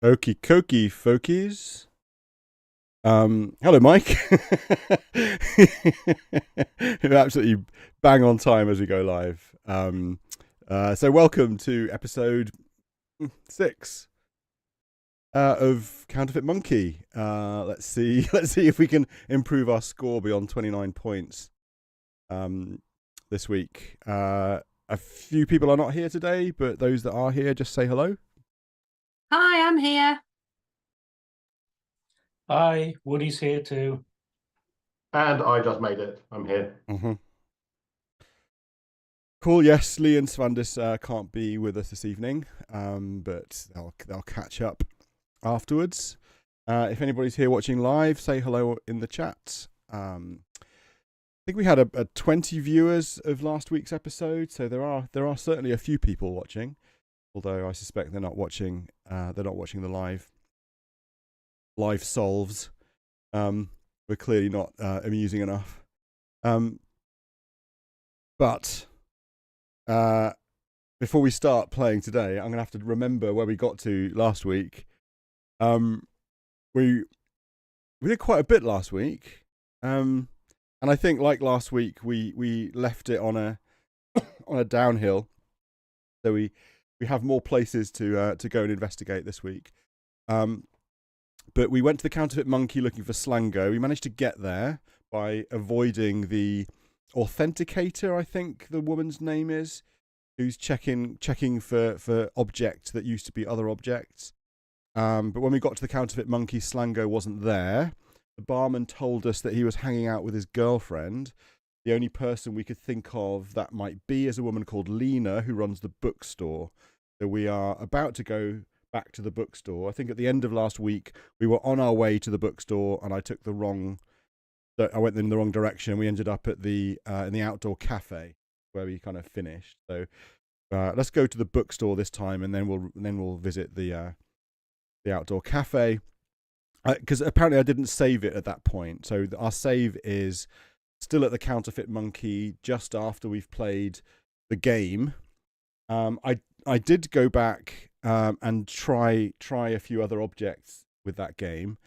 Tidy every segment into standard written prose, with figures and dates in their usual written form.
Okie dokie, folkies. Hello, Mike. You're absolutely bang on time as we go live. So welcome to episode 6 of Counterfeit Monkey. Let's see, let's see if we can improve our score beyond 29 points this week. A few people are not here today, but those that are here, just say hello. Hi, I'm here. Hi, Woody's here too. And I just made it. I'm here. Mm-hmm. Cool. Yes, Lee and Svandis can't be with us this evening, but they'll catch up afterwards. If anybody's here watching live, say hello in the chat. I think we had a 20 viewers of last week's episode, so there are certainly a few people watching. Although I suspect they're not watching the live solves. We're clearly not amusing enough. But before we start playing today, I'm going to have to remember where we got to last week. We did quite a bit last week, and I think like last week we left it on a on a downhill. So we have more places to go and investigate this week. But we went to the Counterfeit Monkey looking for Slango. We managed to get there by avoiding the authenticator, I think the woman's name is, who's checking for objects that used to be other objects. But when we got to the Counterfeit Monkey, Slango wasn't there. The barman told us that he was hanging out with his girlfriend. The only person we could think of that might be is a woman called Lena, who runs the bookstore. So we are about to go back to the bookstore. I think at the end of last week, we were on our way to the bookstore, and I went in the wrong direction. We ended up at the in the outdoor cafe where we kind of finished. So let's go to the bookstore this time, and then we'll visit the outdoor cafe, because apparently I didn't save it at that point. So our save is still at the Counterfeit Monkey just after we've played the game. I did go back and try a few other objects with that game.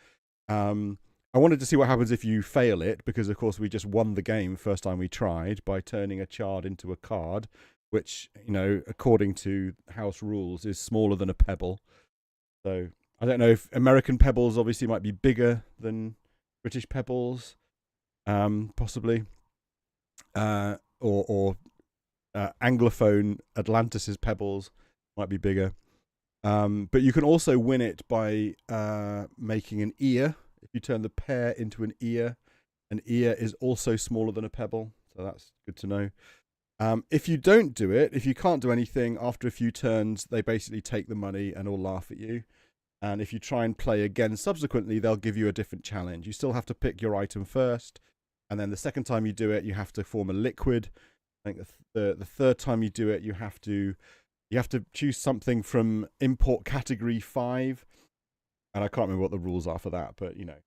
I wanted to see what happens if you fail it, because of course we just won the game first time we tried by turning a chard into a card, which, you know, according to house rules is smaller than a pebble. So I don't know if American pebbles obviously might be bigger than British pebbles, possibly, or Anglophone Atlantis's pebbles might be bigger. But you can also win it by making an ear. If you turn the pear into an ear is also smaller than a pebble. So that's good to know. If you don't do it, if you can't do anything after a few turns, they basically take the money and all laugh at you. And if you try and play again subsequently, they'll give you a different challenge. You still have to pick your item first. And then the second time you do it, you have to form a liquid. I think the third time you do it, you have to choose something from import category 5. And I can't remember what the rules are for that, but, you know,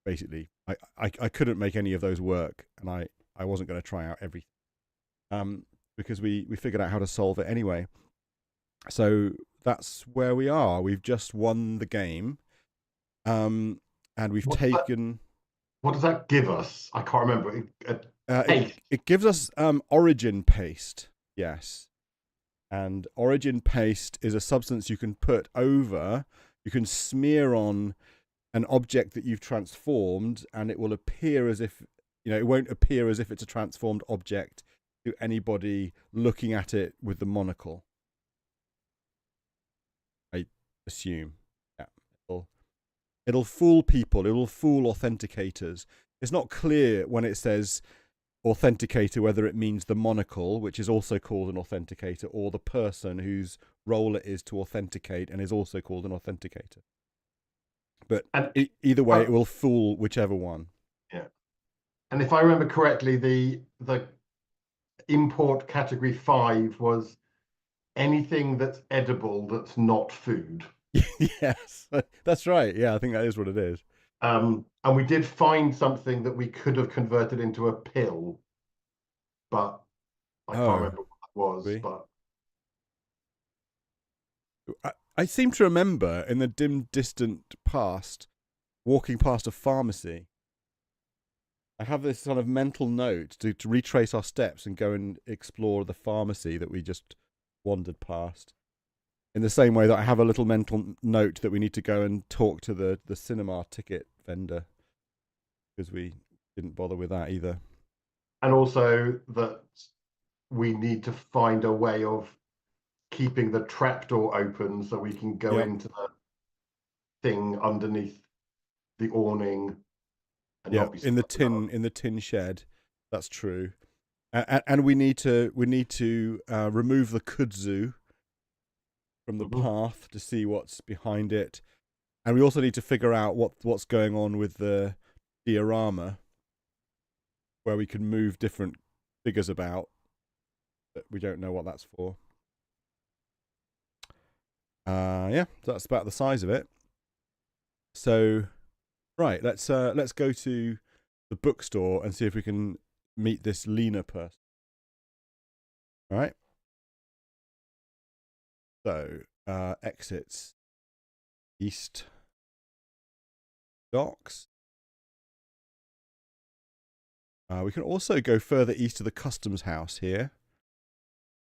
basically, I couldn't make any of those work, and I wasn't going to try out everything, because we figured out how to solve it anyway. So that's where we are. We've just won the game, and we've taken. What does that give us? I can't remember. It gives us origin paste. Yes, and origin paste is a substance you can put over. You can smear on an object that you've transformed, and it will appear as if, you know, it won't appear as if it's a transformed object to anybody looking at it with the monocle. I assume. Yeah. It'll fool people. It'll fool authenticators. It's not clear when it says authenticator whether it means the monocle, which is also called an authenticator, or the person whose role it is to authenticate and is also called an authenticator. But either way, it will fool whichever one. Yeah. And if I remember correctly, the import category 5 was anything that's edible that's not food. Yes, that's right. Yeah, I think that is what it is. And we did find something that we could have converted into a pill, but I can't remember what it was. Really? But I seem to remember in the dim, distant past walking past a pharmacy. I have this sort of mental note to retrace our steps and go and explore the pharmacy that we just wandered past. In the same way that I have a little mental note that we need to go and talk to the cinema ticket vendor, because we didn't bother with that either. And also that we need to find a way of keeping the trapdoor open so we can go Yep. into the thing underneath the awning and Yeah, not be in the stuck without- tin shed. That's true. And we need to remove the kudzu from the path to see what's behind it, and we also need to figure out what's going on with the diorama, where we can move different figures about, but we don't know what that's for. Yeah, so that's about the size of it. So, right, let's go to the bookstore and see if we can meet this Lena person. All right. So, exits East Docks. We can also go further east to the customs house here.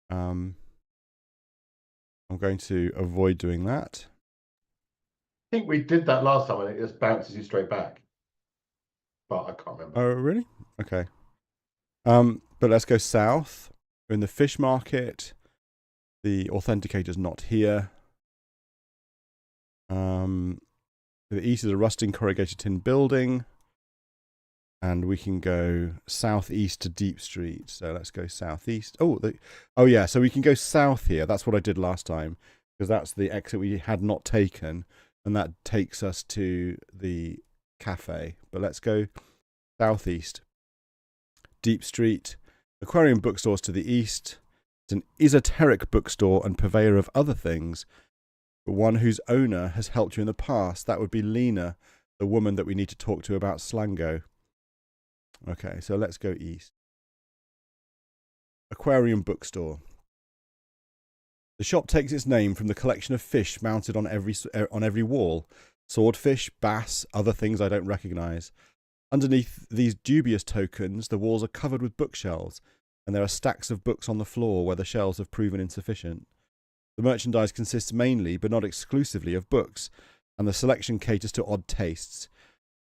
I'm going to avoid doing that. I think we did that last time and it just bounces you straight back. But I can't remember. Oh, really? Okay. But let's go south. We're in the fish market. The authenticator's not here. To the east is a rusting corrugated tin building. And we can go southeast to Deep Street. So let's go southeast. Oh yeah. So we can go south here. That's what I did last time, because that's the exit we had not taken, and that takes us to the cafe. But let's go southeast. Deep Street. Aquarium bookstores to the east. It's an esoteric bookstore and purveyor of other things, but one whose owner has helped you in the past. That would be Lena, the woman that we need to talk to about Slango. Okay, so let's go east. Aquarium bookstore. The shop takes its name from the collection of fish mounted on every wall. Swordfish, bass, other things I don't recognize. Underneath these dubious tokens, the walls are covered with bookshelves, and there are stacks of books on the floor where the shelves have proven insufficient. The merchandise consists mainly, but not exclusively, of books, and the selection caters to odd tastes.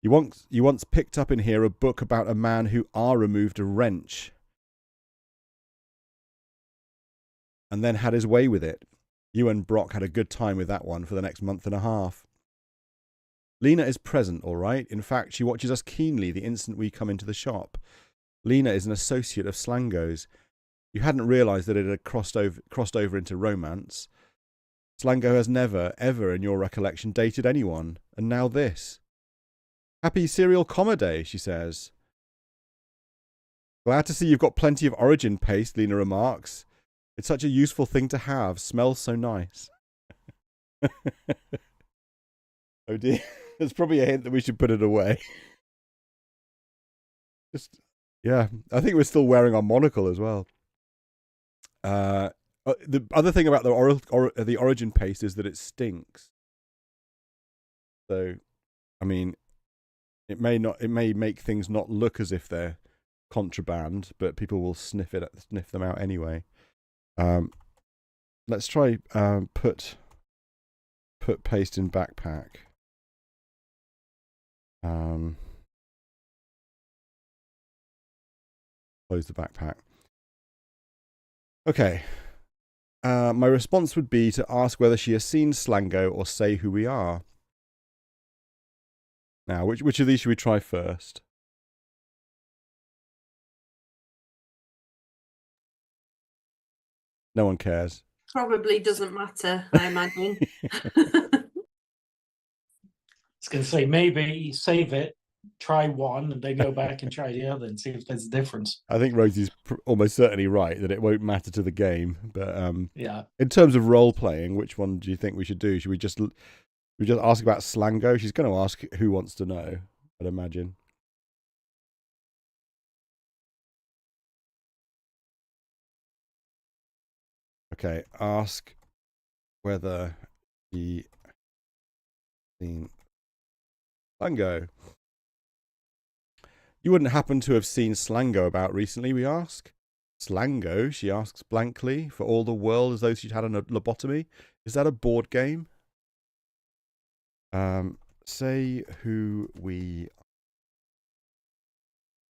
You once picked up in here a book about a man who removed a wrench and then had his way with it. You and Brock had a good time with that one for the next month and a half. Lena is present, all right. In fact, she watches us keenly the instant we come into the shop. Lena is an associate of Slango's. You hadn't realised that it had crossed over into romance. Slango has never, ever in your recollection dated anyone, and now this. Happy Serial Comma Day, she says. Glad to see you've got plenty of origin paste, Lena remarks. It's such a useful thing to have. Smells so nice. Oh dear. There's probably a hint that we should put it away. Yeah. I think we're still wearing our monocle as well. The other thing about the origin paste is that it stinks. So, I mean, it may make things not look as if they're contraband, but people will sniff them out anyway. Let's try put paste in backpack. Close the backpack. Okay. My response would be to ask whether she has seen Slango or say who we are. Now, which of these should we try first? No one cares. Probably doesn't matter, I imagine. I was going to say, maybe save it, try one, and then go back and try the other and see if there's a difference. I think Rosie's almost certainly right that it won't matter to the game. But yeah, in terms of role playing, which one do you think we should do? Should we just ask about Slango? She's going to ask who wants to know, I'd imagine. Okay, ask whether the seen Slango. You wouldn't happen to have seen Slango about recently, we ask. Slango, she asks blankly, for all the world as though she'd had a lobotomy. Is that a board game? Say who we...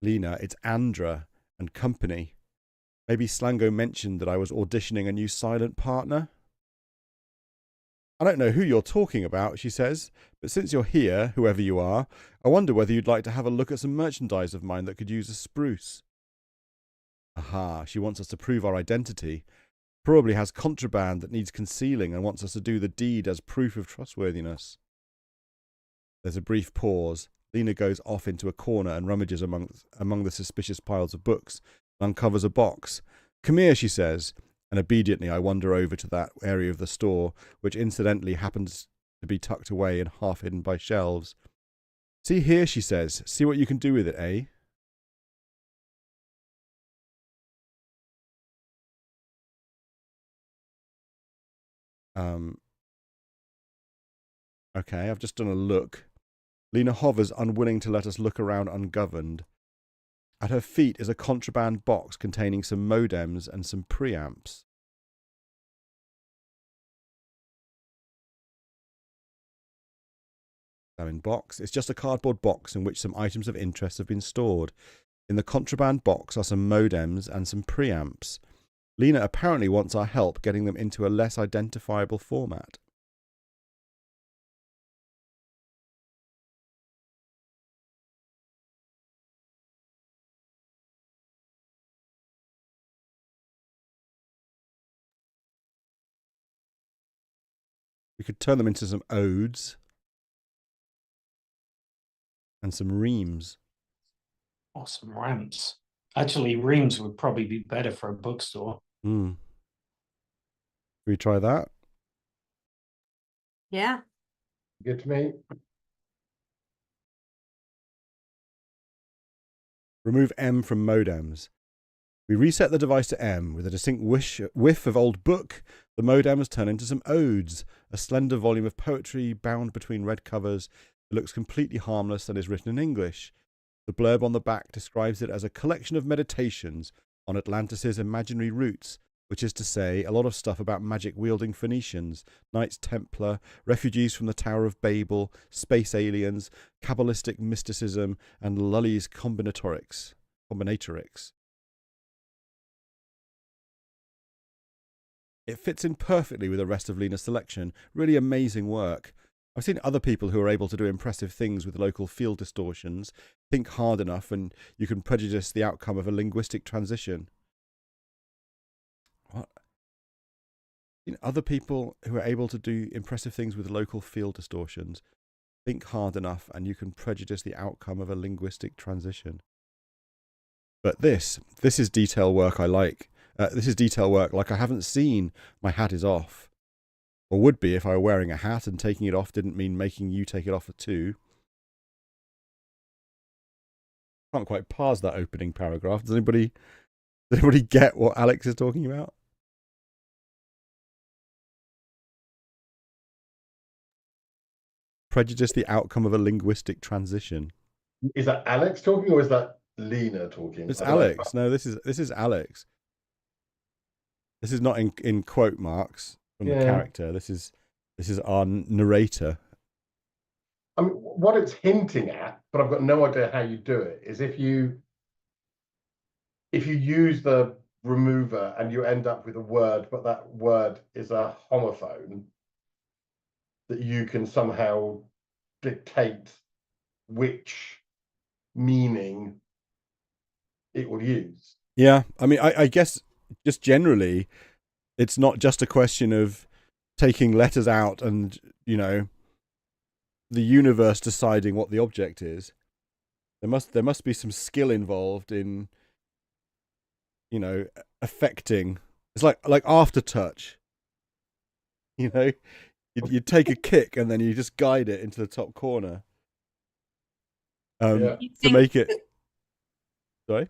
Lena, it's Andra and company. Maybe Slango mentioned that I was auditioning a new silent partner. I don't know who you're talking about, she says, but since you're here, whoever you are, I wonder whether you'd like to have a look at some merchandise of mine that could use a spruce. Aha, she wants us to prove our identity. Probably has contraband that needs concealing and wants us to do the deed as proof of trustworthiness. There's a brief pause. Lena goes off into a corner and rummages among the suspicious piles of books and uncovers a box. Come here, she says, and obediently I wander over to that area of the store, which incidentally happens to be tucked away and half hidden by shelves. See here, she says. See what you can do with it, eh? Okay, I've just done a look. Lena hovers, unwilling to let us look around ungoverned. At her feet is a contraband box containing some modems and some preamps. In box. It's just a cardboard box in which some items of interest have been stored. In the contraband box are some modems and some preamps. Lena apparently wants our help getting them into a less identifiable format. We could turn them into some odes and some reams. Or some ramps. Actually, reams would probably be better for a bookstore. Can we try that? Yeah. Good to me. Remove M from modems. We reset the device to M. With a distinct whiff of old book, the modems turn into some odes, a slender volume of poetry bound between red covers. It looks completely harmless and is written in English. The blurb on the back describes it as a collection of meditations on Atlantis' imaginary roots, which is to say, a lot of stuff about magic-wielding Phoenicians, Knights Templar, refugees from the Tower of Babel, space aliens, Kabbalistic mysticism, and Lully's combinatorics. It fits in perfectly with the rest of Lena's selection. Really amazing work. I've seen other people who are able to do impressive things with local field distortions. Think hard enough and you can prejudice the outcome of a linguistic transition. What? I've seen other people who are able to do impressive things with local field distortions. Think hard enough and you can prejudice the outcome of a linguistic transition. But this is detail work I like. This is detail work like I haven't seen. My hat is off. Or would be if I were wearing a hat and taking it off didn't mean making you take it off too. Can't quite parse that opening paragraph. Does anybody get what Alex is talking about? Prejudice the outcome of a linguistic transition. Is that Alex talking or is that Lena talking? It's Alex. No, this is Alex. This is not in quote marks from the character. This is our narrator. I mean, what it's hinting at, but I've got no idea how you do it, is if you use the remover and you end up with a word, but that word is a homophone, that you can somehow dictate which meaning it will use. Yeah, I mean, I guess just generally, it's not just a question of taking letters out and, you know, the universe deciding what the object is. There must be some skill involved in, you know, affecting. It's like aftertouch. You know, you take a kick and then you just guide it into the top corner. To make it. Sorry.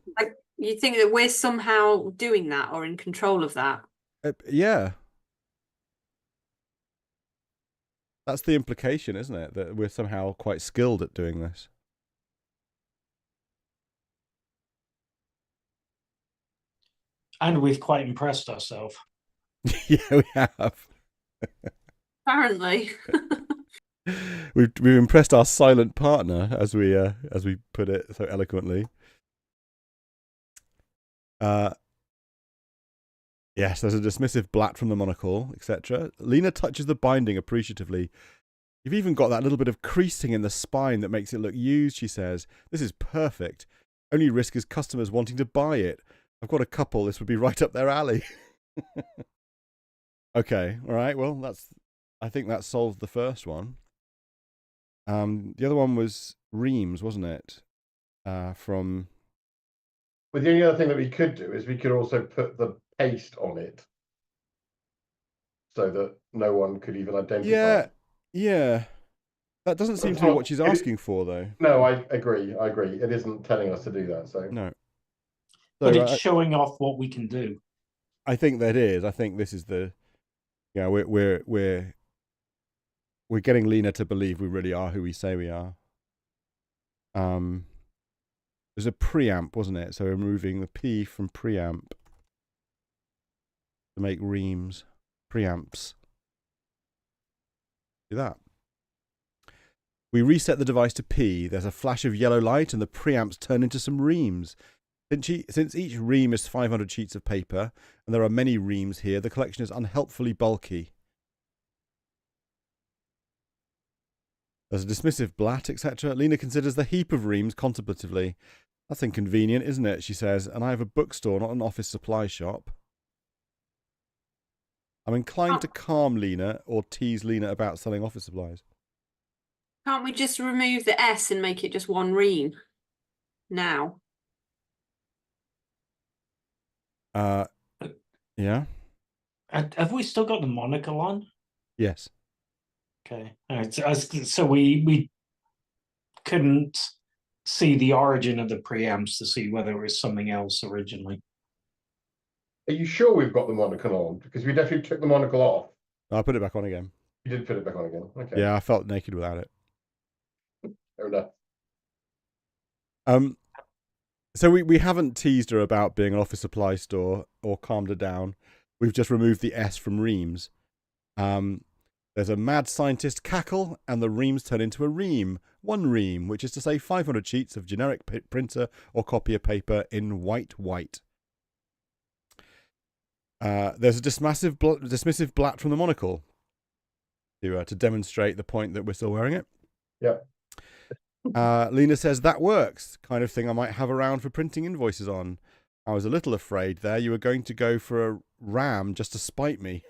You think that we're somehow doing that or in control of that? Yeah. That's the implication, isn't it? That we're somehow quite skilled at doing this. And we've quite impressed ourselves. Yeah, we have. Apparently. We've impressed our silent partner, as we put it so eloquently. Yes, there's a dismissive blat from the monocle, etc. Lena touches the binding appreciatively. You've even got that little bit of creasing in the spine that makes it look used, she says. This is perfect. Only risk is customers wanting to buy it. I've got a couple. This would be right up their alley. Okay, all right. Well, I think that solved the first one. The other one was reams, wasn't it? From... But the only other thing that we could do is we could also put the paste on it so that no one could even identify. Yeah. That doesn't seem to be what she's asking for, though. No, I agree. It isn't telling us to do that. So No. But it's showing off what we can do. I think that is. I think this is the... Yeah, we're getting Lena to believe we really are who we say we are. There's a preamp, wasn't it? So we're removing the P from preamp to make reams, preamps. Do that. We reset the device to P. There's a flash of yellow light and the preamps turn into some reams. Since each ream is 500 sheets of paper, and there are many reams here, the collection is unhelpfully bulky. There's a dismissive blat, etc. Lena considers the heap of reams contemplatively. That's inconvenient, isn't it? She says, and I have a bookstore, not an office supply shop. I'm inclined to calm Lena or tease Lena about selling office supplies. Can't we just remove the S and make it just one ream now? Yeah. Have we still got the monocle on? Yes. Okay. All right. So we couldn't see the origin of the preamps to see whether it was something else originally. are you sure we've got the monocle on? Because we definitely took the monocle off. I'll put it back on again. You did put it back on again. Okay. Yeah, I felt naked without it. Fair enough. So we haven't teased her about being an office supply store or calmed her down. We've just removed the S from reams. There's a mad scientist cackle, and the reams turn into a ream. One ream, which is to say 500 sheets of generic printer or copier paper in white. There's a dismissive blat from the monocle to demonstrate the point that we're still wearing it. Yeah. Lena says, that works. Kind of thing I might have around for printing invoices on. I was a little afraid there you were going to go for a ram just to spite me.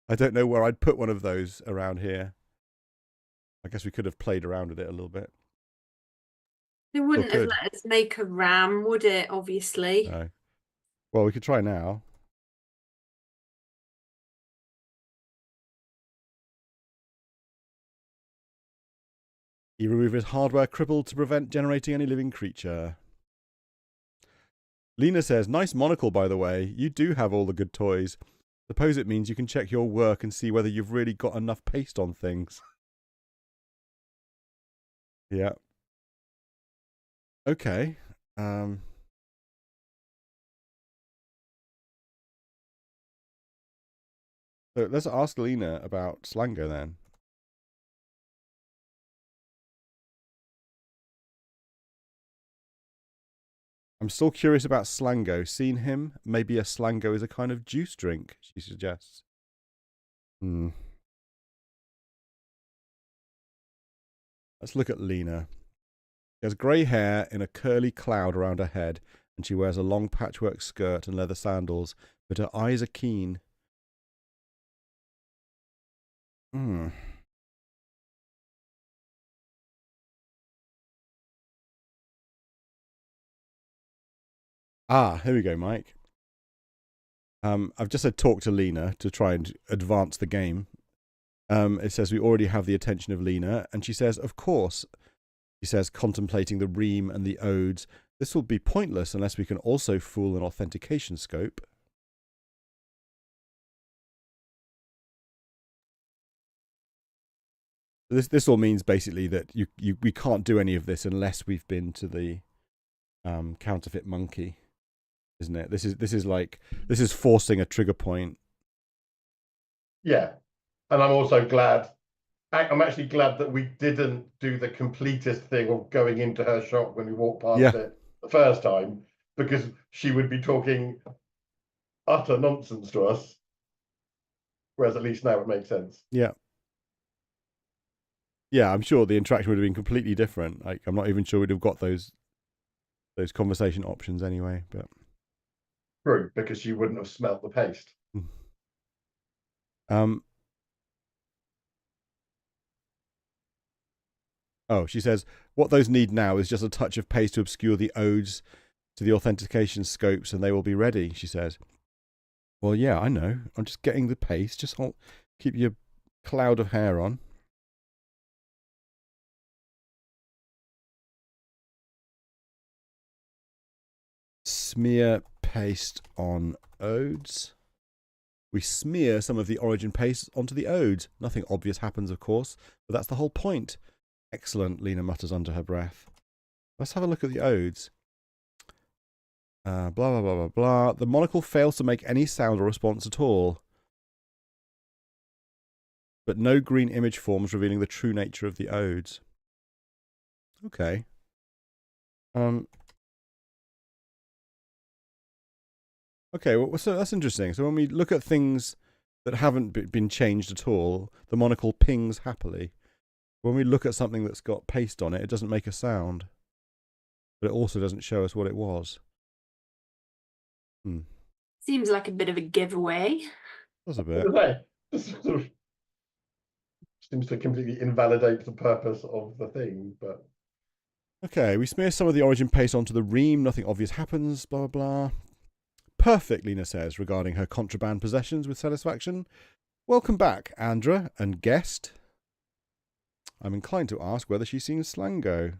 I don't know where I'd put one of those around here. I guess we could have played around with it a little bit. It wouldn't have let us make a ram, would it? Obviously. No. Well, we could try now. You remove his hardware crippled to prevent generating any living creature. Lena says, nice monocle, by the way. You do have all the good toys. Suppose it means you can check your work and see whether you've really got enough paste on things. Yeah. Okay. So let's ask Lena about Slango then. I'm still curious about Slango. Seen him? Maybe a Slango is a kind of juice drink, she suggests. Let's look at Lena. She has grey hair in a curly cloud around her head, and she wears a long patchwork skirt and leather sandals, but her eyes are keen. Here we go, Mike. I've just said talk to Lena to try and advance the game. It says we already have the attention of Lena, and she says, of course. She says, contemplating the ream and the odes. This will be pointless unless we can also fool an authentication scope. This all means basically that we can't do any of this unless we've been to the counterfeit monkey, isn't it? This is forcing a trigger point. Yeah, and I'm also glad. I'm actually glad that we didn't do the completest thing of going into her shop when we walked past it the first time, because she would be talking utter nonsense to us. Whereas at least now it makes sense. Yeah. Yeah, I'm sure the interaction would have been completely different. Like, I'm not even sure we'd have got those conversation options anyway. But true, because she wouldn't have smelt the paste. Oh, she says, what those need now is just a touch of paste to obscure the odes to the authentication scopes and they will be ready, she says. Well, yeah, I know. I'm just getting the paste. Just keep your cloud of hair on. Smear paste on odes. We smear some of the origin paste onto the odes. Nothing obvious happens, of course, but that's the whole point. Excellent, Lena mutters under her breath. Let's have a look at the odes. Blah, blah, blah, blah, blah. The monocle fails to make any sound or response at all. But no green image forms revealing the true nature of the odes. Okay. Okay, well, so that's interesting. So when we look at things that haven't been changed at all, the monocle pings happily. When we look at something that's got paste on it, it doesn't make a sound. But it also doesn't show us what it was. Seems like a bit of a giveaway. That's a bit. This sort of seems to completely invalidate the purpose of the thing, but... Okay, we smear some of the origin paste onto the ream. Nothing obvious happens, blah, blah, blah. Perfect, Lena says, regarding her contraband possessions with satisfaction. Welcome back, Andra and guest. I'm inclined to ask whether she's seen Slango.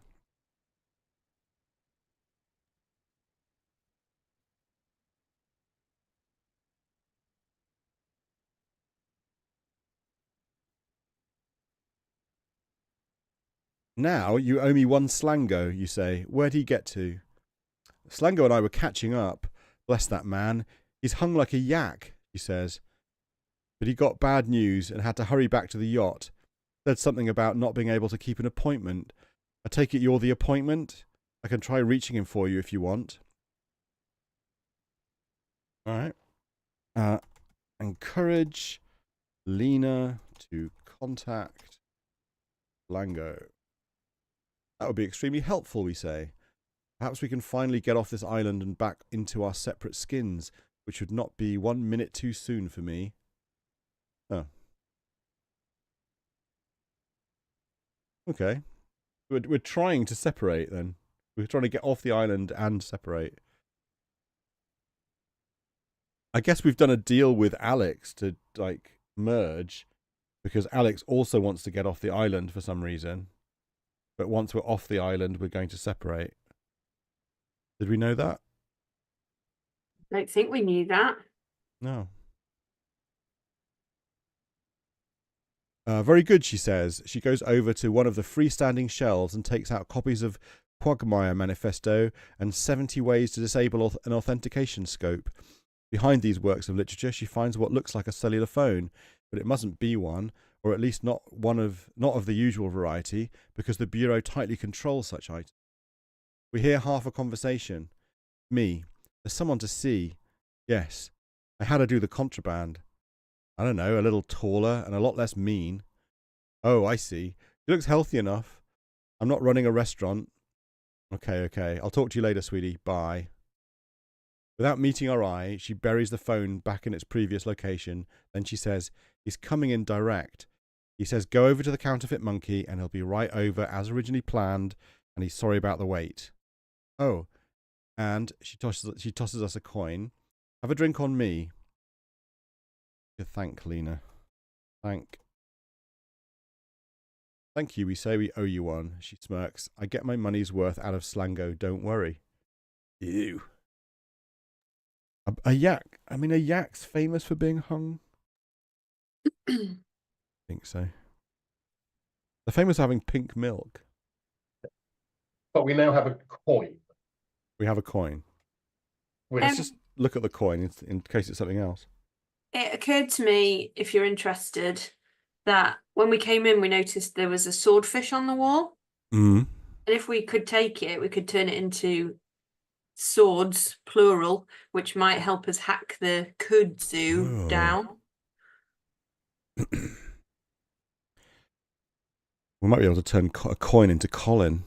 Now you owe me one Slango, you say. Where'd he get to? Slango and I were catching up. Bless that man. He's hung like a yak, he says. But he got bad news and had to hurry back to the yacht. Said something about not being able to keep an appointment. I take it you're the appointment? I can try reaching him for you if you want. All right. Encourage Lena to contact Slango. That would be extremely helpful, we say. Perhaps we can finally get off this island and back into our separate skins, which would not be 1 minute too soon for me. Oh. Okay. We're trying to separate then. We're trying to get off the island and separate. I guess we've done a deal with Alex to, like, merge, because Alex also wants to get off the island for some reason. But once we're off the island, we're going to separate. Did we know that? I don't think we knew that. No. Very good, she says. She goes over to one of the freestanding shelves and takes out copies of Quagmire Manifesto and 70 Ways to Disable an Authentication Scope. Behind these works of literature, she finds what looks like a cellular phone, but it mustn't be one, or at least not of the usual variety, because the Bureau tightly controls such items. We hear half a conversation. Me. There's someone to see. Yes. I had her do the contraband. I don't know, a little taller and a lot less mean. Oh, I see. She looks healthy enough. I'm not running a restaurant. Okay. I'll talk to you later, sweetie. Bye. Without meeting our eye, she buries the phone back in its previous location. Then she says, he's coming in direct. He says, go over to the counterfeit monkey and he'll be right over as originally planned, and he's sorry about the wait. Oh, and she tosses us a coin. Have a drink on me. Thank Lena. Thank you, we say. We owe you one. She smirks. I get my money's worth out of Slango, don't worry. Ew. A yak. I mean, a yak's famous for being hung. I think so. They're famous for having pink milk. But we now have a coin. We have a coin. Which Let's just look at the coin in case it's something else. It occurred to me, if you're interested, that when we came in, we noticed there was a swordfish on the wall. Mm. And if we could take it, we could turn it into swords, plural, which might help us hack the kudzu Oh. down. We might be able to turn a coin into Colin.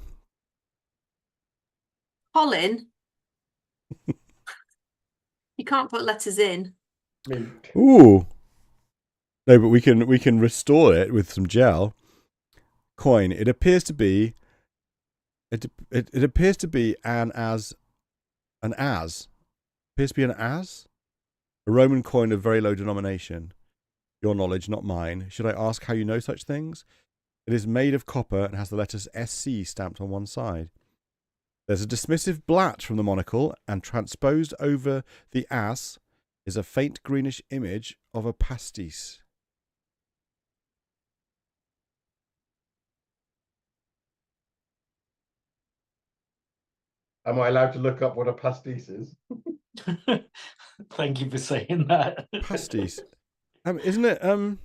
Colin? You can't put letters in. Ooh. No, but we can restore it with some gel. Coin. It appears to be. It appears to be an as. Appears to be an as. A Roman coin of very low denomination. Your knowledge, not mine. Should I ask how you know such things? It is made of copper and has the letters SC stamped on one side. There's a dismissive blat from the monocle, and transposed over the as is a faint greenish image of a pastis. Am I allowed to look up what a pastis is? Thank you for saying that. Pastis. Isn't it?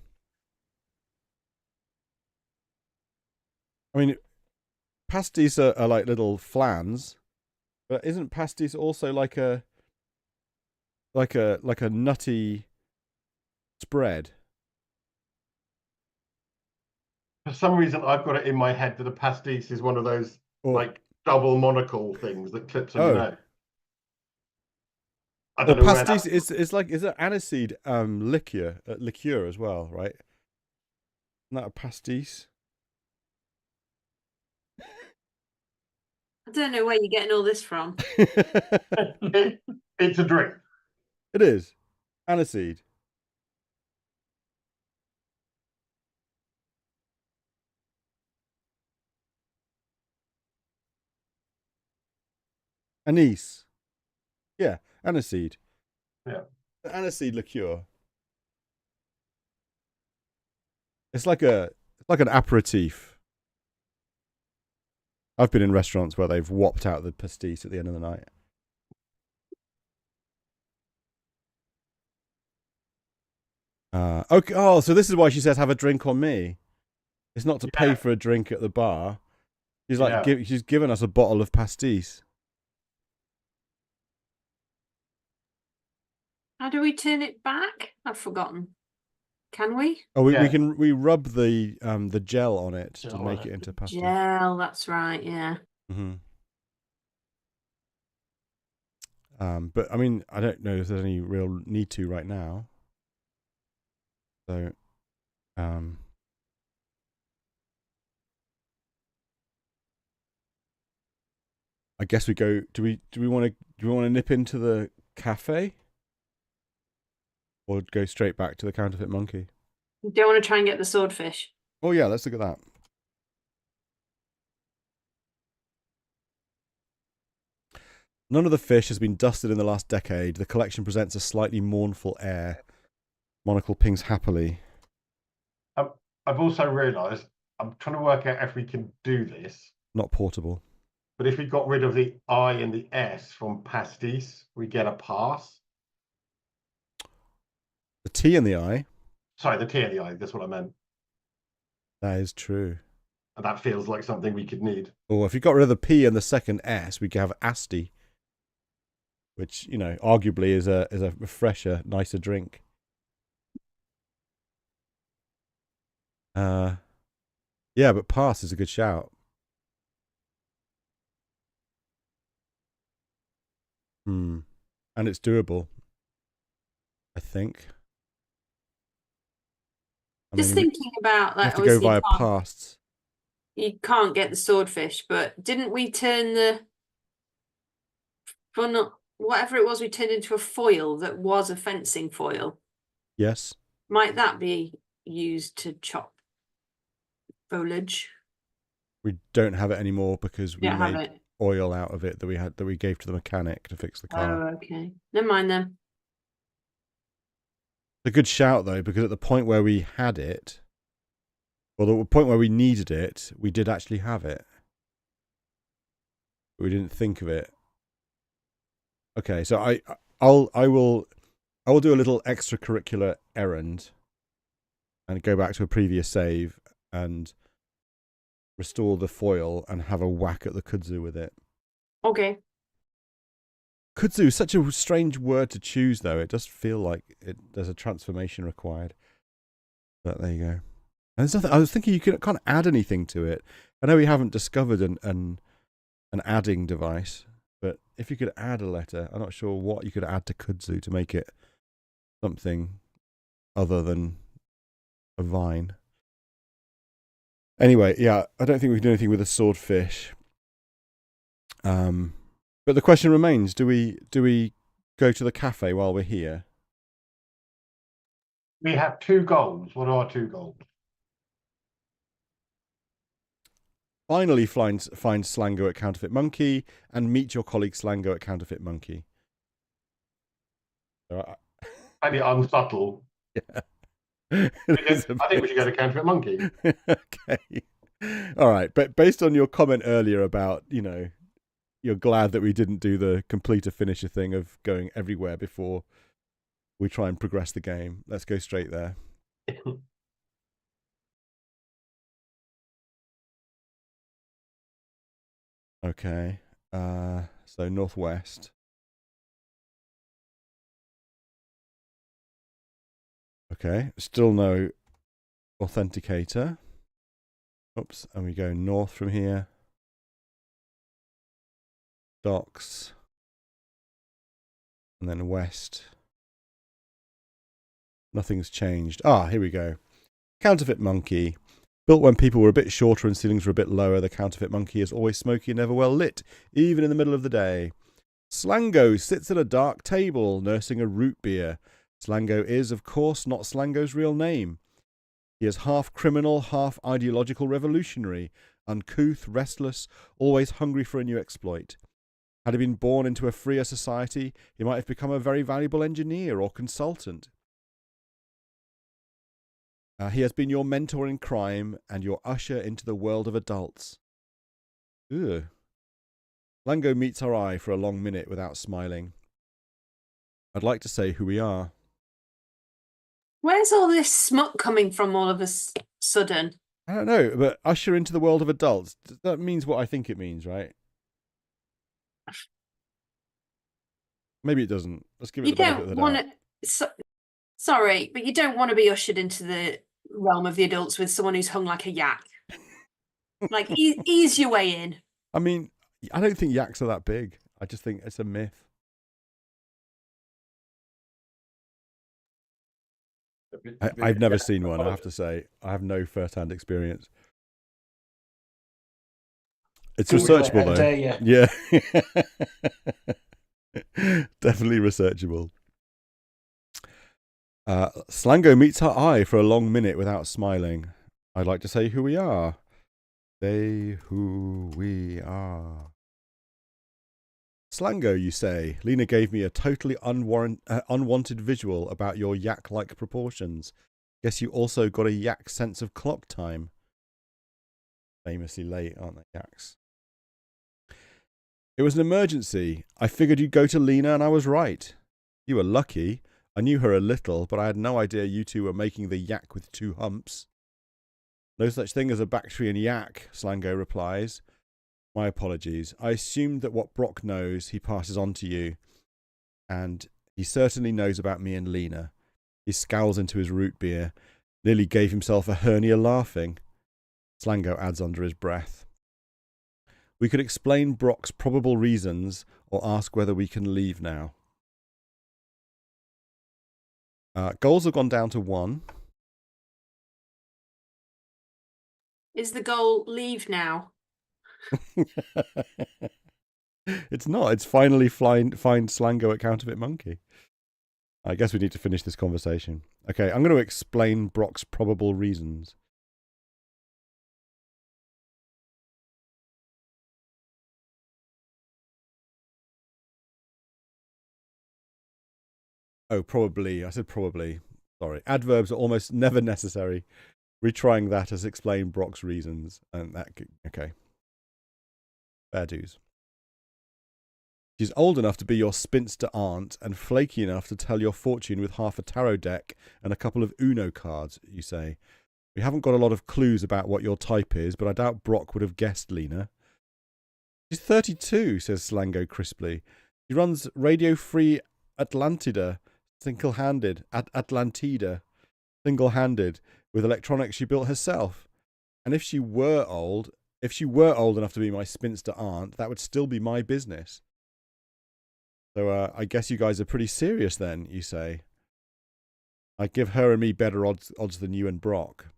I mean, pasties are like little flans, but isn't pasties also like a nutty spread? For some reason, I've got it in my head that a pastis is one of those Or, like double monocle things that clips on Oh. your nose. I or don't know where pastis that... is like an aniseed liqueur as well, right? Isn't that a pastis? I don't know where you're getting all this from. It's a drink. It is aniseed. Anise. Yeah, aniseed. Yeah. Aniseed liqueur. It's like an aperitif. I've been in restaurants where they've whopped out the pastis at the end of the night. Okay. Oh, so this is why she says have a drink on me. It's not to pay for a drink at the bar. She's like she's given us a bottle of pastis. How do we turn it back? I've forgotten. Can we? Oh, we rub the gel on it to Gel make on it it. into pastis. Gel, that's right, yeah. Mm-hmm. But I mean, I don't know if there's any real need to right now. So, I guess we go. Do we want to nip into the cafe, or go straight back to the Counterfeit Monkey? Do you want to try and get the swordfish? Oh yeah, let's look at that. None of the fish has been dusted in the last decade. The collection presents a slightly mournful air. Monocle pings happily. I've also realised I'm trying to work out if we can do this. Not portable. But if we got rid of the I and the S from pastis, we get a pass. The T in the I. Sorry, the T and the I, that's what I meant. That is true. And that feels like something we could need. Or if you got rid of the P and the second S, we could have Asti, which, you know, arguably is a fresher, nicer drink. Yeah, but pass is a good shout. And it's doable, I think. Just thinking about you like, have to go obviously via pasts. you can't get the swordfish, but didn't we turn the funnel, whatever it was, we turned into a foil that was a fencing foil? Yes. Might that be used to chop foliage? We don't have it anymore because we Don't have made it. oil out of it that we gave to the mechanic to fix the car. Oh, okay. Never mind then. It's a good shout though, because at the point where we had it, Well, the point where we needed it, we did actually have it. But we didn't think of it. Okay, so I will do a little extracurricular errand and go back to a previous save and restore the foil and have a whack at the kudzu with it. Okay. Kudzu is such a strange word to choose, though. It does feel like there's a transformation required. But there you go. And there's nothing. I was thinking you can't add anything to it. I know we haven't discovered an adding device, but if you could add a letter, I'm not sure what you could add to kudzu to make it something other than a vine. Anyway, yeah, I don't think we can do anything with a swordfish. But the question remains: do we go to the cafe while we're here? We have 2 goals. What are 2 goals? Finally, find Slango at Counterfeit Monkey and meet your colleague Slango at Counterfeit Monkey. Maybe unsubtle. Yeah. I think we should go to Counterfeit Monkey. Okay. All right. But based on your comment earlier about, you're glad that we didn't do the completer finisher thing of going everywhere before we try and progress the game. Let's go straight there. Okay. So northwest. Okay. Still no authenticator. Oops. And we go north from here. Docks. And then west. Nothing's changed. Here we go. Counterfeit Monkey. Built when people were a bit shorter and ceilings were a bit lower, the Counterfeit Monkey is always smoky and never well lit, even in the middle of the day. Slango sits at a dark table, nursing a root beer. Slango is, of course, not Slango's real name. He is half criminal, half ideological revolutionary, uncouth, restless, always hungry for a new exploit. Had he been born into a freer society, he might have become a very valuable engineer or consultant. He has been your mentor in crime and your usher into the world of adults. Ugh. Lango meets our eye for a long minute without smiling. I'd like to say who we are. Where's all this smut coming from all of a sudden? I don't know, but usher into the world of adults, that means what I think it means, right? Maybe it doesn't. Let's give it the benefit of the doubt. Sorry, but you don't want to be ushered into the realm of the adults with someone who's hung like a yak. Like, ease your way in. I mean, I don't think yaks are that big. I just think it's a myth. I've never seen one, I have to say. I have no first-hand experience. It's researchable, though. Yeah. Definitely researchable. Slango meets her eye for a long minute without smiling. I'd like to say who we are. Say who we are. Slango, you say. Lena gave me a totally unwanted visual about your yak-like proportions. Guess you also got a yak sense of clock time. Famously late, aren't they, yaks? It was an emergency. I figured you'd go to Lena and I was right. You were lucky. I knew her a little, but I had no idea you two were making the yak with 2 humps. No such thing as a Bactrian yak, Slango replies. My apologies. I assumed that what Brock knows, he passes on to you. And he certainly knows about me and Lena. He scowls into his root beer. Nearly gave himself a hernia laughing. Slango adds under his breath. We could explain Brock's probable reasons or ask whether we can leave now. Goals have gone down to 1. Is the goal leave now? It's not. It's finally find Slango at Counterfeit Monkey. I guess we need to finish this conversation. Okay, I'm going to explain Brock's probable reasons. Oh, probably. I said probably. Sorry. Adverbs are almost never necessary Retrying that has explained Brock's reasons, and that okay. Fair dues. She's old enough to be your spinster aunt and flaky enough to tell your fortune with half a tarot deck and a couple of Uno cards, you say. We haven't got a lot of clues about what your type is, but I doubt Brock would have guessed, Lena. She's 32, says Slango crisply. She runs Radio Free Atlantida, single-handed, single-handed, with electronics she built herself. And if she were old enough to be my spinster aunt, that would still be my business. So I guess you guys are pretty serious then, you say. I give her and me better odds than you and Brock.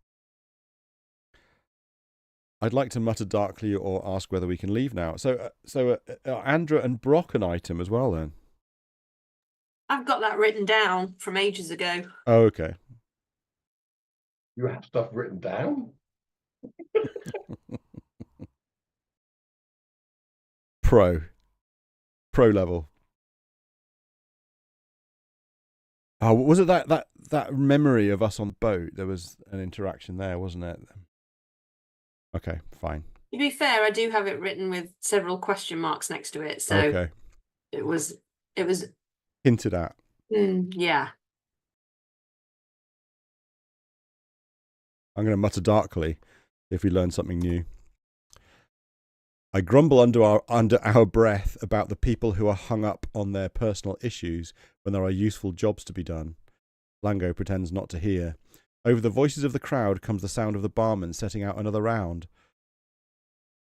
I'd like to mutter darkly or ask whether we can leave now. So Andra and Brock an item as well then? I've got that written down from ages ago. Oh, okay. You have stuff written down? Pro level. Oh, was it that memory of us on the boat? There was an interaction there, wasn't it? Okay, fine. To be fair, I do have it written with several question marks next to it, so Okay. it was Hinted at. yeah. I'm going to mutter darkly if we learn something new. I grumble under our breath about the people who are hung up on their personal issues when there are useful jobs to be done. Lango pretends not to hear. Over the voices of the crowd comes the sound of the barman setting out another round.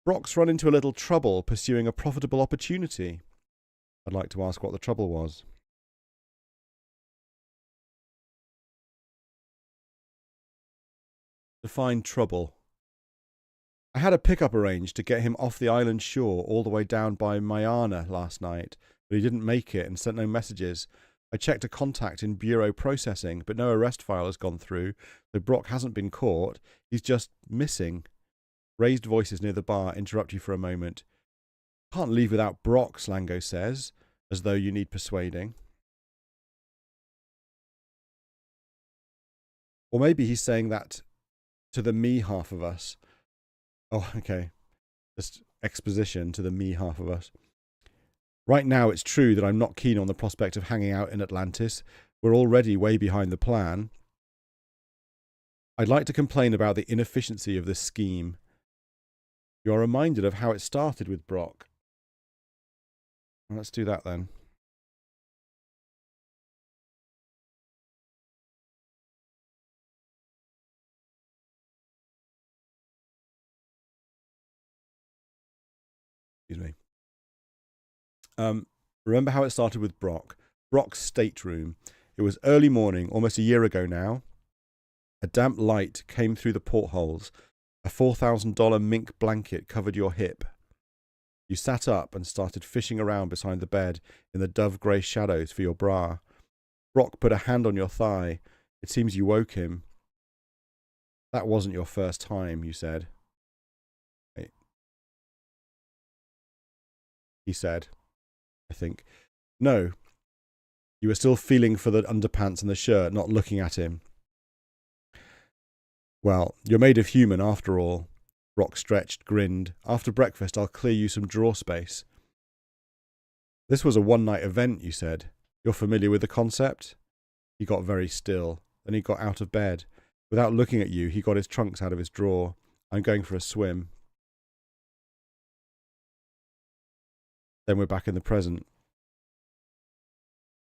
Brock's run into a little trouble pursuing a profitable opportunity. I'd like to ask what the trouble was. Define trouble. I had a pickup arranged to get him off the island shore all the way down by Mayana last night, but he didn't make it and sent no messages. I checked a contact in bureau processing, but no arrest file has gone through, so Brock hasn't been caught. He's just missing. Raised voices near the bar interrupt you for a moment. Can't leave without Brock, Slango says, as though you need persuading. Or maybe he's saying that to the me half of us. Oh, okay. Just exposition to the me half of us. Right now, it's true that I'm not keen on the prospect of hanging out in Atlantis. We're already way behind the plan. I'd like to complain about the inefficiency of this scheme. You are reminded of how it started with Brock. Well, let's do that then. Excuse me. Remember how it started with Brock? Brock's stateroom. It was early morning, almost a year ago now. A damp light came through the portholes. A $4,000 mink blanket covered your hip. You sat up and started fishing around beside the bed in the dove-grey shadows for your bra. Brock put a hand on your thigh. It seems you woke him. That wasn't your first time, you said. Wait. He said, I think. No. You were still feeling for the underpants and the shirt, not looking at him. Well, you're made of human after all. Brock stretched, grinned. After breakfast, I'll clear you some drawer space. This was a one-night event, you said. You're familiar with the concept? He got very still. Then he got out of bed. Without looking at you, he got his trunks out of his drawer. I'm going for a swim. Then we're back in the present.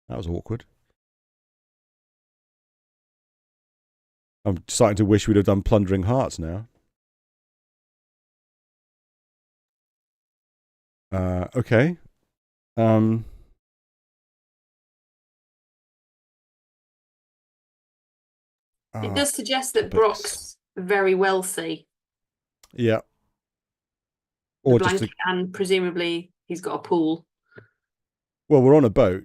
That was awkward. I'm starting to wish we'd have done Plundering Hearts now. Okay. It does suggest that Brock's very wealthy. Yeah. Or just and presumably he's got a pool. Well, we're on a boat.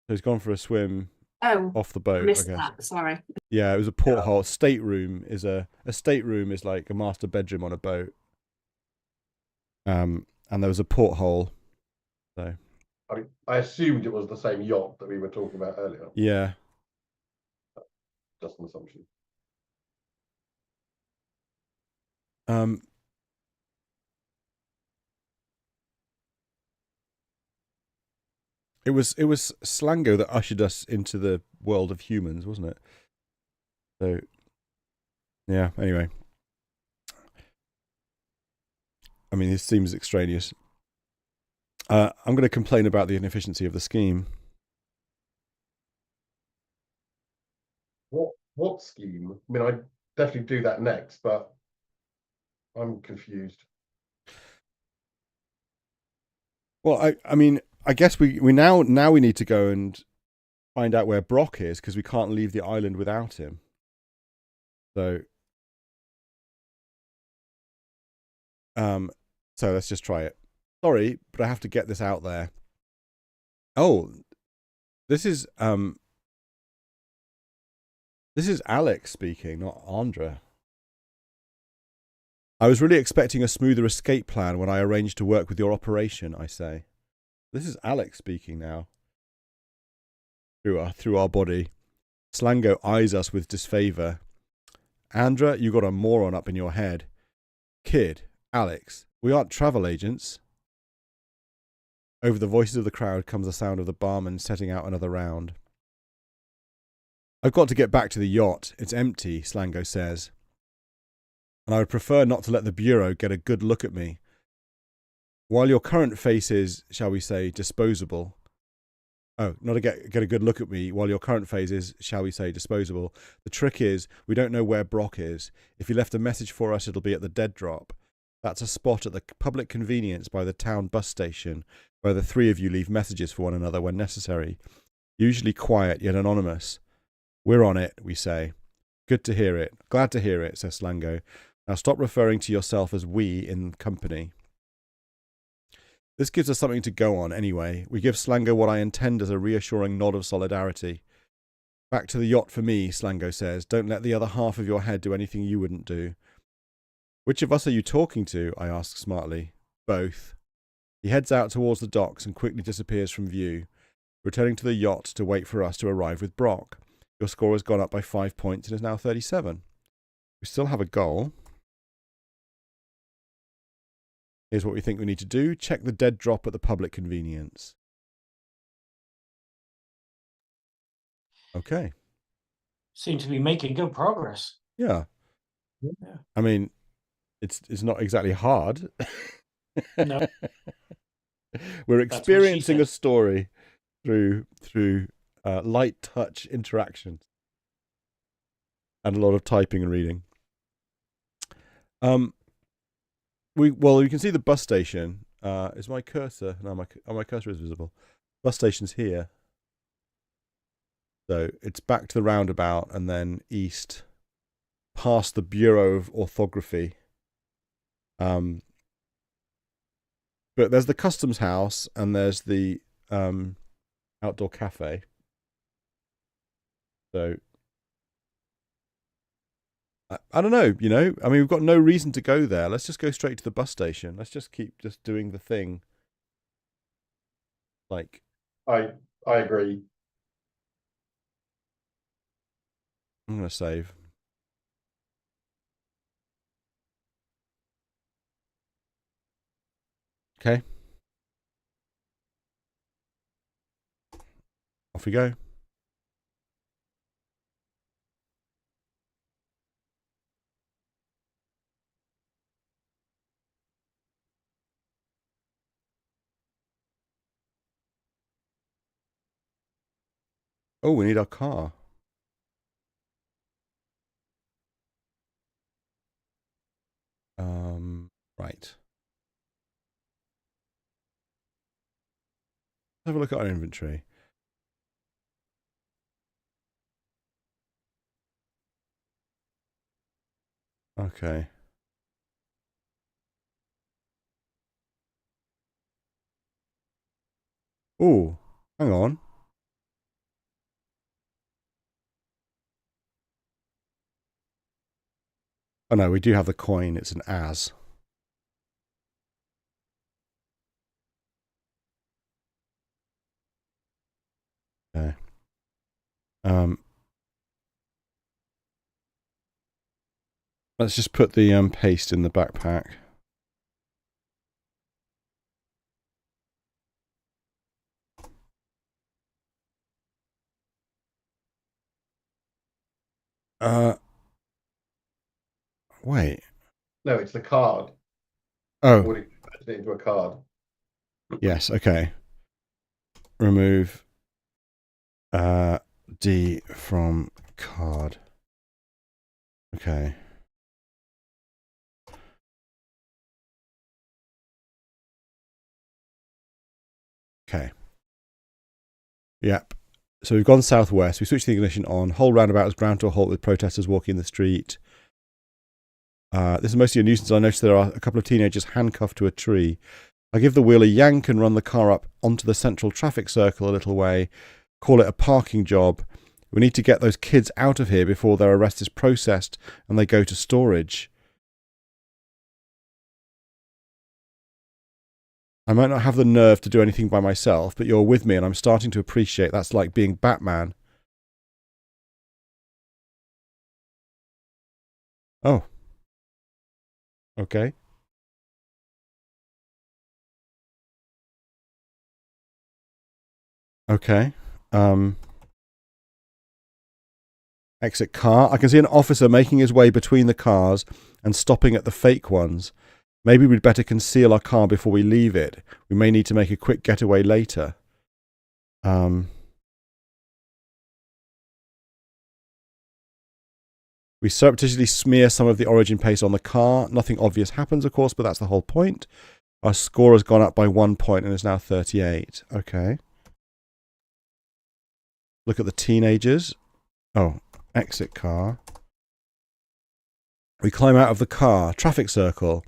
So he's gone for a swim off the boat. I missed I guess. that. Sorry. Yeah, it was a porthole. Stateroom is a stateroom is like a master bedroom on a boat. And there was a porthole. So I assumed it was the same yacht that we were talking about earlier. Yeah. Just an assumption. It was Slango that ushered us into the world of humans, wasn't it? So, yeah. Anyway, I mean, this seems extraneous. I'm going to complain about the inefficiency of the scheme. What scheme? I mean, I definitely do that next, but I'm confused. Well, I mean, I guess we now we need to go and find out where Brock is because we can't leave the island without him. So, so let's just try it. Sorry, but I have to get this out there. Oh, this is Alex speaking, not Andra. I was really expecting a smoother escape plan when I arranged to work with your operation, I say. This is Alex speaking now. Through our body. Slango eyes us with disfavour. Andra, you got a moron up in your head. Kid, Alex, we aren't travel agents. Over the voices of the crowd comes the sound of the barman setting out another round. I've got to get back to the yacht. It's empty, Slango says. And I would prefer not to let the Bureau get a good look at me. While your current face is, shall we say, disposable. Oh, not to get a good look at me while your current phase is, shall we say, disposable. The trick is, we don't know where Brock is. If he left a message for us, it'll be at the Dead Drop. That's a spot at the public convenience by the town bus station, where the three of you leave messages for one another when necessary. Usually quiet, yet anonymous. We're on it, we say. Good to hear it. Glad to hear it, says Slango. Now stop referring to yourself as we in company. This gives us something to go on anyway. We give Slango what I intend as a reassuring nod of solidarity. Back to the yacht for me, Slango says. Don't let the other half of your head do anything you wouldn't do. Which of us are you talking to? I ask smartly. Both. He heads out towards the docks and quickly disappears from view, returning to the yacht to wait for us to arrive with Brock. Your score has gone up by 5 points and is now 37. We still have a goal. Here's what we think we need to do. Check the Dead Drop at the public convenience. Okay. Seem to be making good progress. Yeah. Yeah. I mean, it's not exactly hard. No. We're That's what she experiencing said. a story through light touch interactions and a lot of typing and reading. We can see the bus station. Is my cursor? No, my cursor is visible. Bus station's here. So it's back to the roundabout and then east, past the Bureau of Orthography. But there's the customs house and there's the outdoor cafe. So I don't know, I mean, we've got no reason to go there. Let's just go straight to the bus station. Let's just keep just doing the thing. Like, I agree. I'm going to save. Okay. Off we go. Oh, we need our car. Right. Let's have a look at our inventory. Okay. Oh, hang on. Oh no, we do have the coin. It's an as. Okay. Let's just put the paste in the backpack. Wait. No, it's the card. Oh, What it converted it into a card. yes. Okay. Remove D from card. Okay. Okay. Yep. So we've gone southwest. We switched the ignition on. Whole roundabout was ground to a halt with protesters walking the street. This is mostly a nuisance. I noticed there are a couple of teenagers handcuffed to a tree. I give the wheel a yank and run the car up onto the central traffic circle a little way. Call it a parking job. We need to get those kids out of here before their arrest is processed and they go to storage. I might not have the nerve to do anything by myself, but you're with me and I'm starting to appreciate that's like being Batman. Oh. Okay. Okay. Exit car. I can see an officer making his way between the cars and stopping at the fake ones. Maybe we'd better conceal our car before we leave it. We may need to make a quick getaway later. We surreptitiously smear some of the origin paste on the car. Nothing obvious happens, of course, but that's the whole point. Our score has gone up by 1 point and is now 38. Okay. Look at the teenagers. Oh, exit car. We climb out of the car. Traffic circle.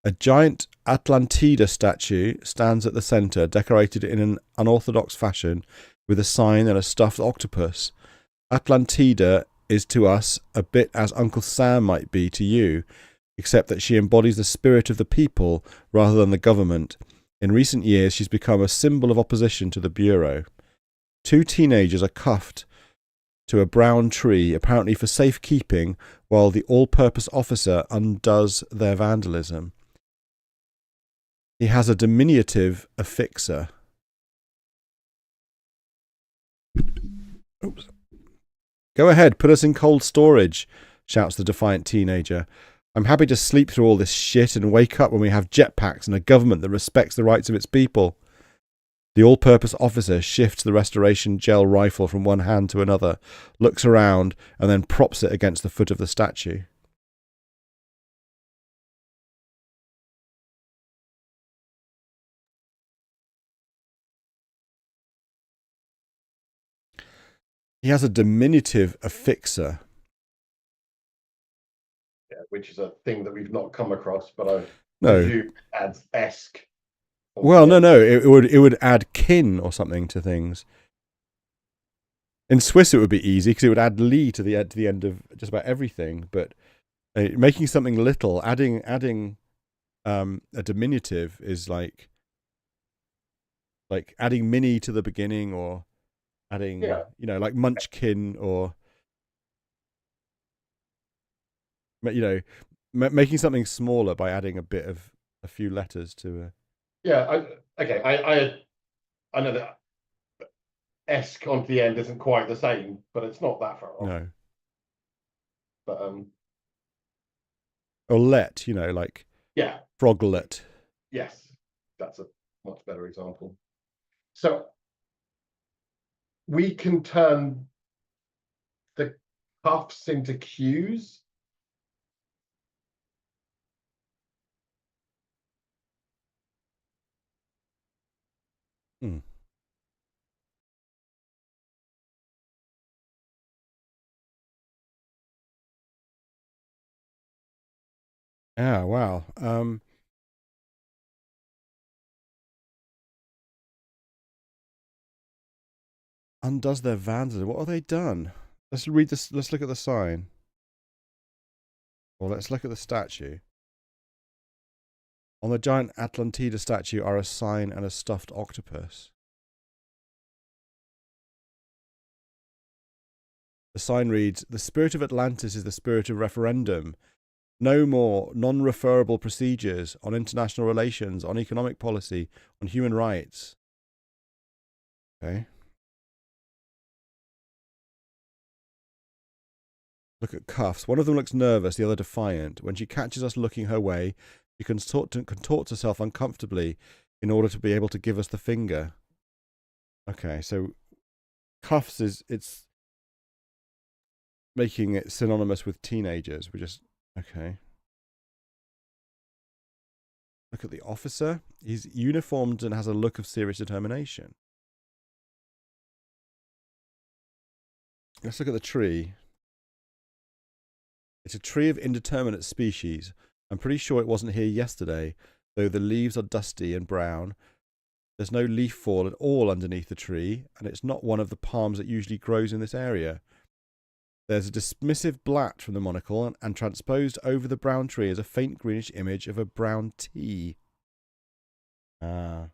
A giant Atlantida statue stands at the centre, decorated in an unorthodox fashion, with a sign and a stuffed octopus. Atlantida is to us a bit as Uncle Sam might be to you, except that she embodies the spirit of the people rather than the government. In recent years, she's become a symbol of opposition to the Bureau. 2 teenagers are cuffed to a brown tree, apparently for safekeeping, while the all-purpose officer undoes their vandalism. He has a diminutive affixer. Oops. Go ahead, put us in cold storage, shouts the defiant teenager. I'm happy to sleep through all this shit and wake up when we have jetpacks and a government that respects the rights of its people. The all-purpose officer shifts the restoration gel rifle from one hand to another, looks around, and then props it against the foot of the statue. He has a diminutive affixer. Yeah, which is a thing that we've not come across, but I No. presume adds esque. Well, no. It would add kin or something to things. In Swiss, it would be easy because it would add "ly" to the end of just about everything. But making something little, adding a diminutive is like adding mini to the beginning, or adding like munchkin, or making something smaller by adding a few letters to a. Yeah, I know that esque onto the end isn't quite the same, but it's not that far off. No. But Or let, like yeah, froglet. yes, that's a much better example. So we can turn the cuffs into cues. Hmm. Ah, wow. Undoes their vandalism. What have they done? Let's read this. Let's look at the sign. Or let's look at the statue. On the giant Atlantida statue are a sign and a stuffed octopus. The sign reads, "The spirit of Atlantis is the spirit of referendum. No more non-referable procedures on international relations, on economic policy, on human rights. Okay. Look at cuffs. One of them looks nervous, the other defiant. When she catches us looking her way, she contorts herself uncomfortably in order to be able to give us the finger. Okay, so cuffs it's making it synonymous with teenagers. We just okay. Look at the officer. He's uniformed and has a look of serious determination. Let's look at the tree. It's a tree of indeterminate species. I'm pretty sure it wasn't here yesterday, though the leaves are dusty and brown. There's no leaf fall at all underneath the tree, and it's not one of the palms that usually grows in this area. There's a dismissive blat from the monocle, and transposed over the brown tree is a faint greenish image of a brown T. Ah.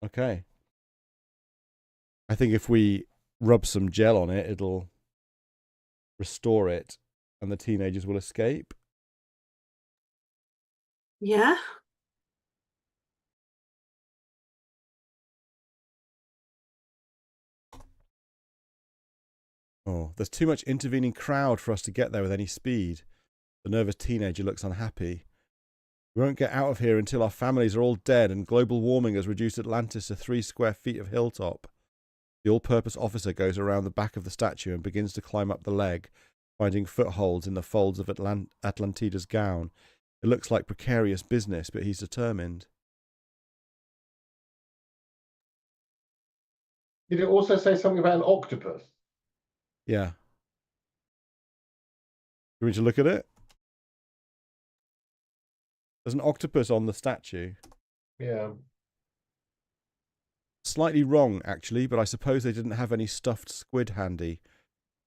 Okay. I think if we rub some gel on it, it'll restore it, and the teenagers will escape. Yeah. Oh, there's too much intervening crowd for us to get there with any speed. The nervous teenager looks unhappy. We won't get out of here until our families are all dead and global warming has reduced Atlantis to 3 square feet of hilltop. The all-purpose officer goes around the back of the statue and begins to climb up the leg, finding footholds in the folds of Atlantida's gown. It looks like precarious business, but he's determined. Did it also say something about an octopus? Yeah. You want me to look at it? There's an octopus on the statue. Yeah. Slightly wrong, actually, but I suppose they didn't have any stuffed squid handy.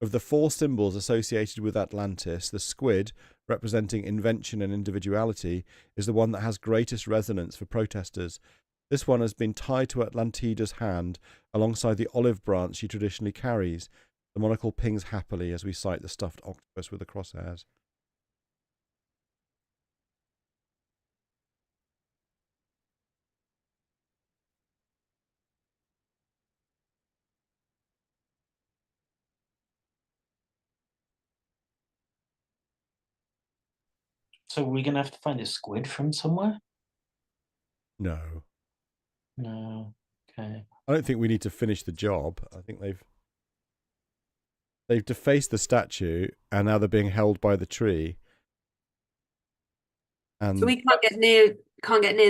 Of the 4 symbols associated with Atlantis, the squid, representing invention and individuality, is the one that has greatest resonance for protesters. This one has been tied to Atlantida's hand alongside the olive branch she traditionally carries. The monocle pings happily as we sight the stuffed octopus with the crosshairs. So we're gonna have to find a squid from somewhere? No. No. Okay. I don't think we need to finish the job. I think they've defaced the statue and now they're being held by the tree. And So we can't get near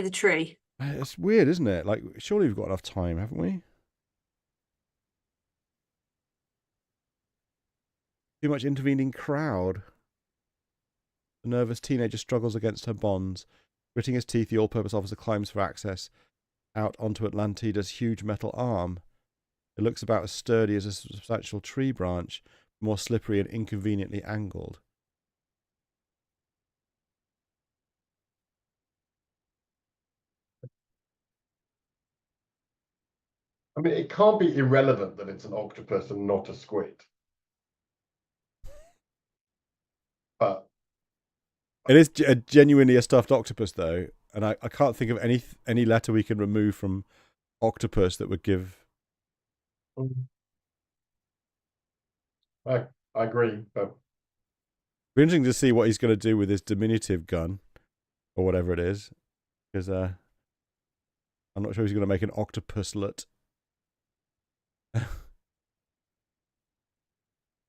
the tree. it's weird, isn't it? Like, surely we've got enough time, haven't we? Too much intervening crowd. The nervous teenager struggles against her bonds. Gritting his teeth, the all-purpose officer climbs for access out onto Atlantida's huge metal arm. It looks about as sturdy as a substantial tree branch, more slippery and inconveniently angled. I mean, it can't be irrelevant that it's an octopus and not a squid. But It is genuinely a stuffed octopus, though, and I can't think of any letter we can remove from octopus that would give. I agree. But It'd be interesting to see what he's going to do with his diminutive gun, or whatever it is, because I'm not sure he's going to make an octopuslet.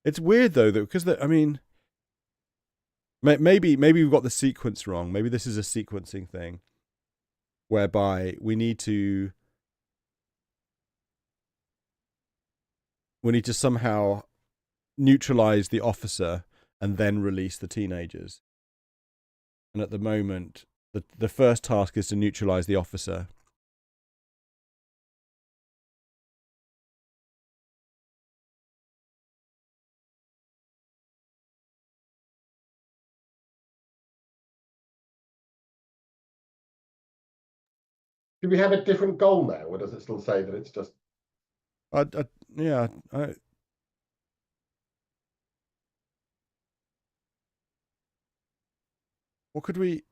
It's weird though, because I mean, maybe we've got the sequence wrong. Maybe this is a sequencing thing, whereby we need to somehow neutralize the officer and then release the teenagers. And at the moment, the first task is to neutralize the officer. do we have a different goal now, or does it still say that it's just? Yeah. What could we?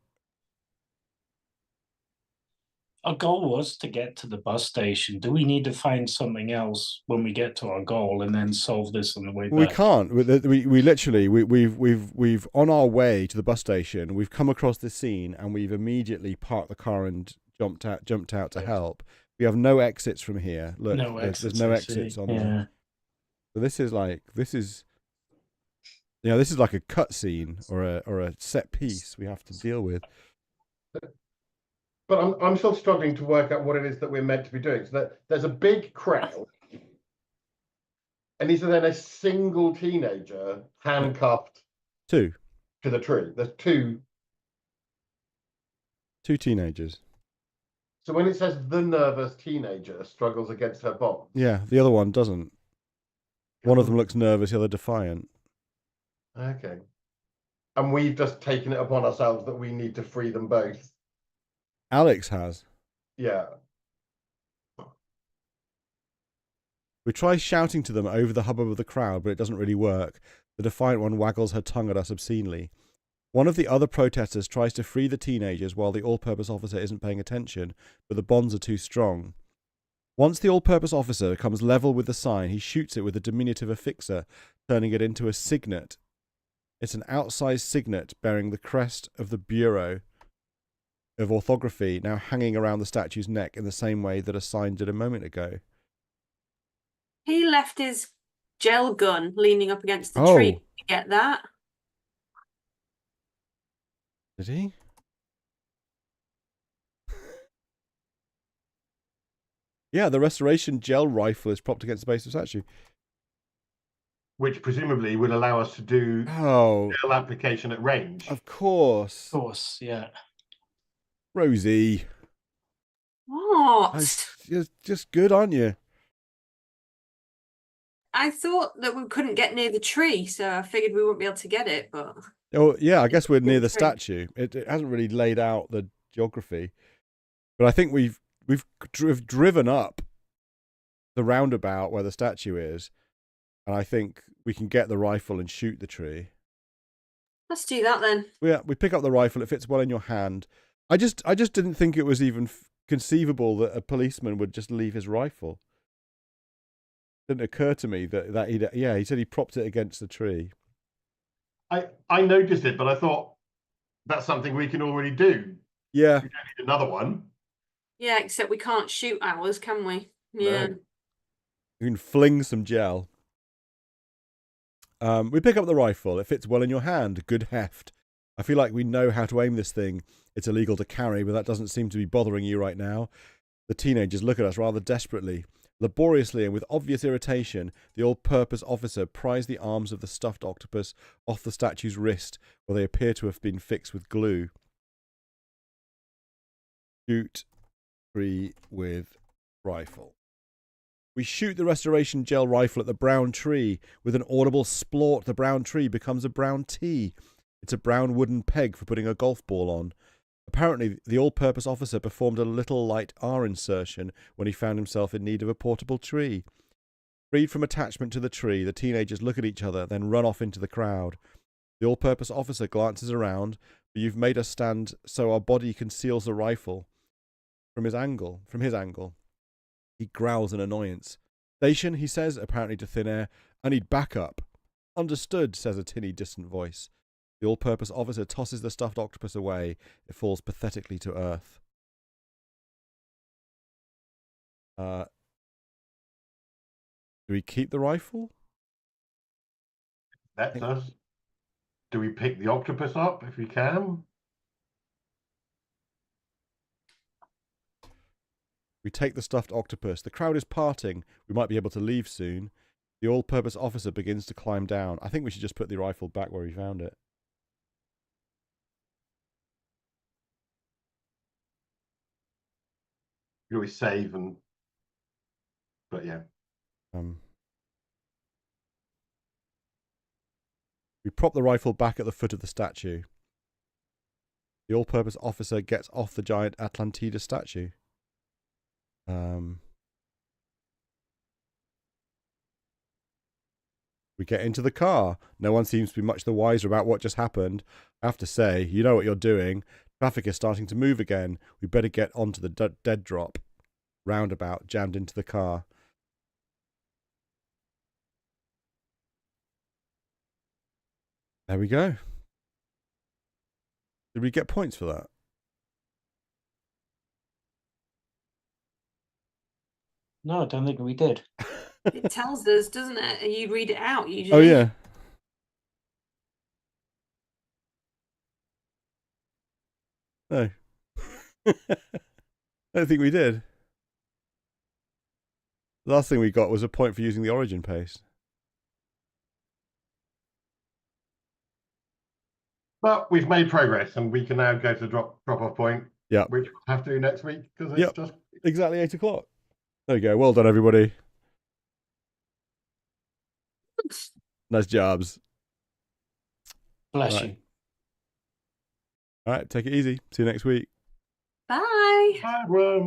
Our goal was to get to the bus station. Do we need to find something else when we get to our goal and then solve this on the way We back? can't. We literally we've on our way to the bus station. We've come across this scene and we've immediately parked the car and jumped out to help. We have no exits from here. Look, No there's exits, no I exits see. on Yeah. there. So this is this is like a cut scene or a set piece we have to deal with. But I'm still struggling to work out what it is that we're meant to be doing. So there's a big crowd, and is there then a single teenager handcuffed Two to the tree? There's two. teenagers. So when it says the nervous teenager struggles against her bonds, Yeah, the other one doesn't. One of them looks nervous, the other defiant. okay, and we've just taken it upon ourselves that we need to free them both. Alex has. Yeah. We try shouting to them over the hubbub of the crowd, but it doesn't really work. The defiant one waggles her tongue at us obscenely. One of the other protesters tries to free the teenagers while the all-purpose officer isn't paying attention, but the bonds are too strong. Once the all-purpose officer comes level with the sign, he shoots it with a diminutive affixer, turning it into a signet. It's an outsized signet bearing the crest of the Bureau of Orthography now hanging around the statue's neck in the same way that a sign did a moment ago. He left his gel gun leaning up against the Oh. tree. Did you get that? Did he? Yeah, the restoration gel rifle is propped against the base of the statue. Which presumably would allow us to do gel application at range. Of course. Of course, yeah. Rosie. What? You're just good, aren't you? I thought that we couldn't get near the tree, so I figured we wouldn't be able to get it, but... Oh, yeah, I guess we're near the Tree. statue. It hasn't really laid out the geography. But I think we've driven up the roundabout where the statue is, and I think we can get the rifle and shoot the tree. Let's do that then. Yeah, we pick up the rifle. It fits well in your hand. I just didn't think it was even conceivable that a policeman would just leave his rifle. Didn't occur to me that he said he propped it against the tree. I noticed it, but I thought that's something we can already do. Yeah. We don't need another one. Yeah, except we can't shoot ours, can we? Yeah. No. You can fling some gel. We pick up the rifle. It fits well in your hand. Good heft. I feel like we know how to aim this thing. It's illegal to carry, but that doesn't seem to be bothering you right now. The teenagers look at us rather desperately. Laboriously and with obvious irritation, the all-purpose officer pries the arms of the stuffed octopus off the statue's wrist, where they appear to have been fixed with glue. Shoot tree with rifle. We shoot the restoration gel rifle at the brown tree. With an audible splort, the brown tree becomes a brown tee. It's a brown wooden peg for putting a golf ball on. Apparently, the all-purpose officer performed a little light R insertion when he found himself in need of a portable tree. Freed from attachment to the tree, the teenagers look at each other, then run off into the crowd. The all-purpose officer glances around, but you've made us stand so our body conceals the rifle from his angle. He growls in annoyance. Station, he says, apparently to thin air. I need backup. Understood, says a tinny, distant voice. The all-purpose officer tosses the stuffed octopus away. It falls pathetically to earth. Do we keep the rifle? That's us. Do we pick the octopus up if we can? We take the stuffed octopus. The crowd is parting. We might be able to leave soon. The all-purpose officer begins to climb down. I think we should just put the rifle back where we found it. You always save but yeah. We prop the rifle back at the foot of the statue. The all-purpose officer gets off the giant Atlantida statue. We get into the car. No one seems to be much the wiser about what just happened. I have to say, you know what you're doing. Traffic is starting to move again. We better get onto the dead drop. Roundabout, jammed into the car. There we go. Did we get points for that? No, I don't think we did. It tells us, doesn't it? You read it out usually. Oh, yeah. No. I don't think we did. The last thing we got was a point for using the origin paste. But we've made progress, and we can now go to drop-off point. Yeah. Which we'll have to do next week because it's just exactly 8 o'clock. There you go. Well done, everybody. Nice jobs. Bless you. All right, take it easy. See you next week. Bye. Bye, everyone.